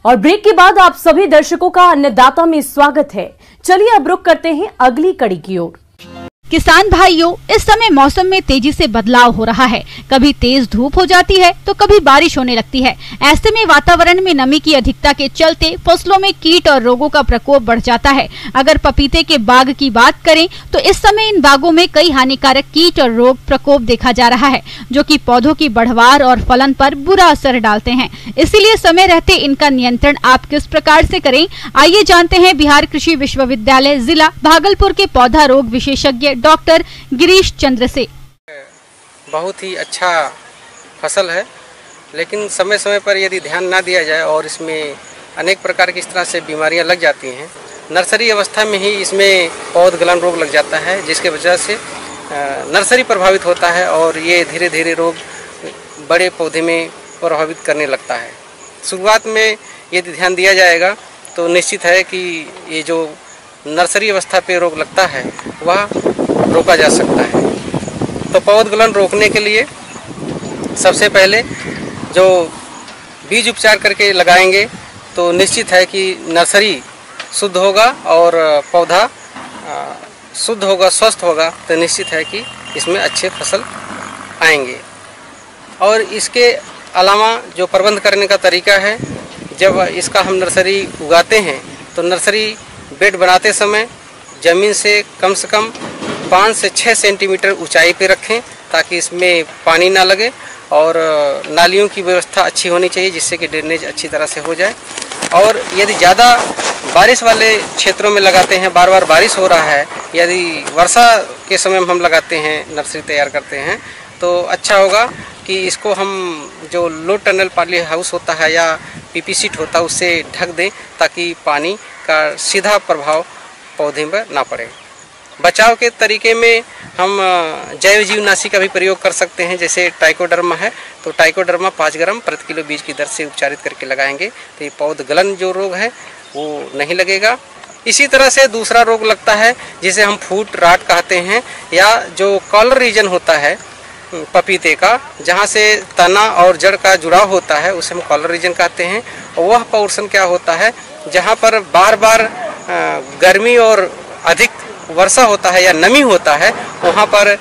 और ब्रेक के बाद आप सभी दर्शकों का अन्नदाता में स्वागत है। चलिए अब रुक करते हैं अगली कड़ी की ओर। किसान भाइयों, इस समय मौसम में तेजी से बदलाव हो रहा है। कभी तेज धूप हो जाती है तो कभी बारिश होने लगती है। ऐसे में वातावरण में नमी की अधिकता के चलते फसलों में कीट और रोगों का प्रकोप बढ़ जाता है। अगर पपीते के बाग की बात करें तो इस समय इन बागों में कई हानिकारक कीट और रोग प्रकोप देखा जा रहा है, जो कि पौधों की बढ़वार और फलन पर बुरा असर डालते हैं। इसीलिए समय रहते इनका नियंत्रण आप किस प्रकार से करें, आइए जानते हैं बिहार कृषि विश्वविद्यालय जिला भागलपुर के पौधा रोग विशेषज्ञ डॉक्टर गिरीश चंद्र से। बहुत ही अच्छा फसल है, लेकिन समय समय पर यदि ध्यान ना दिया जाए और इसमें अनेक प्रकार की इस तरह से बीमारियां लग जाती हैं। नर्सरी अवस्था में ही इसमें पौध गलन रोग लग जाता है, जिसके वजह से नर्सरी प्रभावित होता है और ये धीरे धीरे रोग बड़े पौधे में प्रभावित करने लगता है। शुरुआत में यदि ध्यान दिया जाएगा तो निश्चित है कि ये जो नर्सरी अवस्था पे रोग लगता है वह रोका जा सकता है। तो पौध गलन रोकने के लिए सबसे पहले जो बीज उपचार करके लगाएंगे तो निश्चित है कि नर्सरी शुद्ध होगा और पौधा शुद्ध होगा, स्वस्थ होगा, तो निश्चित है कि इसमें अच्छे फसल आएंगे। और इसके अलावा जो प्रबंध करने का तरीका है, जब इसका हम नर्सरी उगाते हैं तो नर्सरी बेड बनाते समय ज़मीन से कम 5 से 6 सेंटीमीटर ऊंचाई पे रखें, ताकि इसमें पानी ना लगे। और नालियों की व्यवस्था अच्छी होनी चाहिए, जिससे कि ड्रेनेज अच्छी तरह से हो जाए। और यदि ज़्यादा बारिश वाले क्षेत्रों में लगाते हैं, बार बार बारिश हो रहा है, यदि वर्षा के समय हम लगाते हैं, नर्सरी तैयार करते हैं, तो अच्छा होगा कि इसको हम जो लो टनल पॉली हाउस होता है या पीपी सीट होता है उससे ढक दें, ताकि पानी का सीधा प्रभाव पौधे पर ना पड़े। बचाव के तरीके में हम जैव जीवनाशी का भी प्रयोग कर सकते हैं। जैसे ट्राइकोडर्मा है तो ट्राइकोडर्मा 5 ग्राम प्रति किलो बीज की दर से उपचारित करके लगाएंगे तो ये पौध गलन जो रोग है वो नहीं लगेगा। इसी तरह से दूसरा रोग लगता है जिसे हम फूट राट कहते हैं, या जो कॉलर रीजन होता है पपीते का, जहाँ से तना और जड़ का जुड़ाव होता है, उसे हम कॉलर रीजन कहते हैं। और वह पोर्शन क्या होता है जहाँ पर बार बार गर्मी और अधिक वर्षा होता है या नमी होता है, वहाँ पर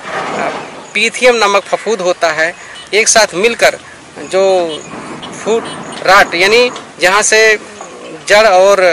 पीथियम नामक फफूंद होता है। एक साथ मिलकर जो फूट राट यानी जहाँ से जड़ और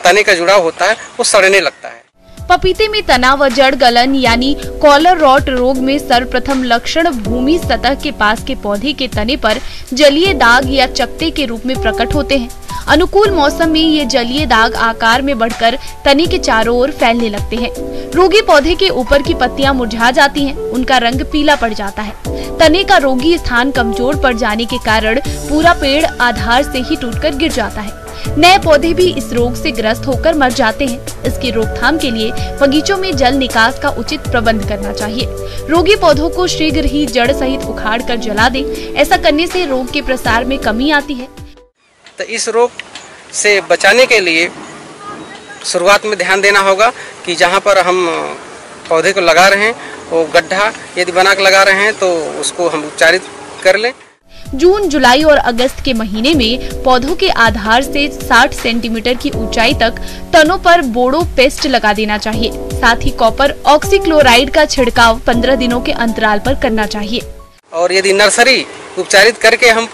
तने का जुड़ाव होता है वो सड़ने लगता है। पपीते में तना व जड़ गलन यानी कॉलर रॉट रोग में सर्वप्रथम लक्षण भूमि सतह के पास के पौधे के तने पर जलीय दाग या चकत्ते के रूप में प्रकट होते हैं। अनुकूल मौसम में ये जलीय दाग आकार में बढ़कर तने के चारों ओर फैलने लगते हैं। रोगी पौधे के ऊपर की पत्तियां मुरझा जाती हैं, उनका रंग पीला पड़ जाता है। तने का रोगी स्थान कमजोर पड़ जाने के कारण पूरा पेड़ आधार से ही टूटकर गिर जाता है। नए पौधे भी इस रोग से ग्रस्त होकर मर जाते हैं। इसकी रोकथाम के लिए बगीचों में जल निकास का उचित प्रबंध करना चाहिए। रोगी पौधों को शीघ्र ही जड़ सहित उखाड़ कर जला दें। ऐसा करने से रोग के प्रसार में कमी आती है। तो इस रोग से बचाने के लिए शुरुआत में ध्यान देना होगा कि जहाँ पर हम पौधे को लगा रहे हैं वो गड्ढा यदि बना कर लगा रहे हैं तो उसको हम उपचारित कर लें। जून, जुलाई और अगस्त के महीने में पौधों के आधार से 60 सेंटीमीटर की ऊंचाई तक तनों पर बोड़ो पेस्ट लगा देना चाहिए। साथ ही कॉपर ऑक्सीक्लोराइड का छिड़काव 15 दिनों के अंतराल पर करना चाहिए। और यदि नर्सरी उपचारित करके हम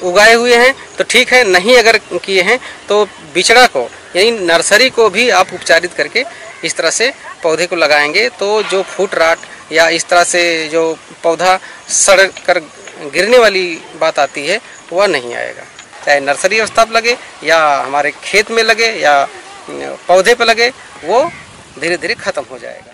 उगाए हुए हैं तो ठीक है, नहीं अगर किए हैं तो बिचड़ा को यानी नर्सरी को भी आप उपचारित करके इस तरह से पौधे को लगाएंगे तो जो फूट राट या इस तरह से जो पौधा सड़ कर गिरने वाली बात आती है वह नहीं आएगा। चाहे नर्सरी अवस्था पर लगे या हमारे खेत में लगे या पौधे पर लगे, वो धीरे धीरे खत्म हो जाएगा।